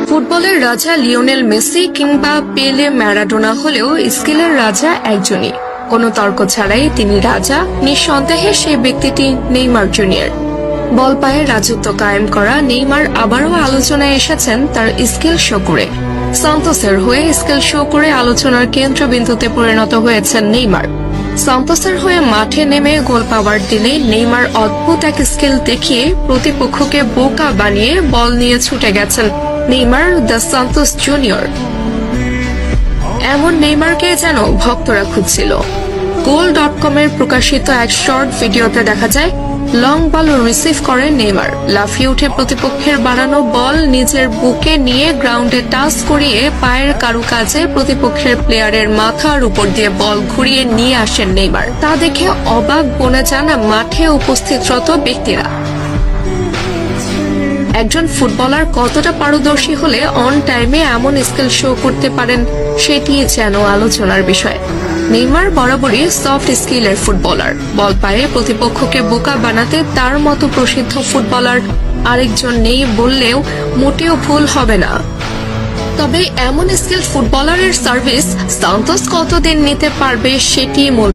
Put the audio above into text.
ফুটবলের রাজা Lionel Messi কিংবা পেলে ম্যারাডোনা হলেও স্কিলের রাজা একজনই, কোনো তর্ক ছাড়াই তিনি রাজা। নিঃসন্দেহে সেই ব্যক্তিটি নেইমার জুনিয়র। বল পায়ে রাজত্ব কায়েম করা নেইমার আবারও আলোচনায় এসেছেন তার স্কিল শো করে। সান্তোসের হয়ে স্কিল শো করে আলোচনার কেন্দ্রবিন্দুতে পরিণত হয়েছেন নেইমার। সান্তোসের হয়ে মাঠে নেমে গোল পাওয়ার দিনে নেইমার অদ্ভুত এক স্কিল দেখিয়ে প্রতিপক্ষকে বোকা বানিয়ে বল নিয়ে ছুটে গেছেন নেইমার দ্য সান্তোস জুনিয়র। এমন নেইমারকে যেন ভক্তরা খুঁজছিল। goal.com-এর প্রকাশিত এক শর্ট ভিডিওতে দেখা যায় লং বল রিসিভ করে নেইমার লাফিয়ে উঠে প্রতিপক্ষের বাড়ানো বল নিজের বুকে নিয়ে গ্রাউন্ডে টাচ করিয়ে পায়ের কারুকাজে প্রতিপক্ষের প্লেয়ারের মাথার উপর দিয়ে বল ঘুরিয়ে নিয়ে আসেন নেইমার। তা দেখে অবাক বনে যান মাঠে উপস্থিতরত ব্যক্তিরা। একজন ফুটবলার কতটা পারদর্শী হলে অন টাইমে এমন স্কিল শো করতে পারেন সেটি যেন আলোচনার বিষয়। নেইমার বরাবরই সফট স্কিলের ফুটবলার। বল পায়ে প্রতিপক্ষকে বোকা বানাতে তার মতো প্রসিদ্ধ ফুটবলার আরেকজন নেই বললেও মোটেও ভুল হবে না। তবে এমন স্কিল ফুটবলারের সার্ভিস সান্তোস কতদিন নিতে পারবে সেটি মূল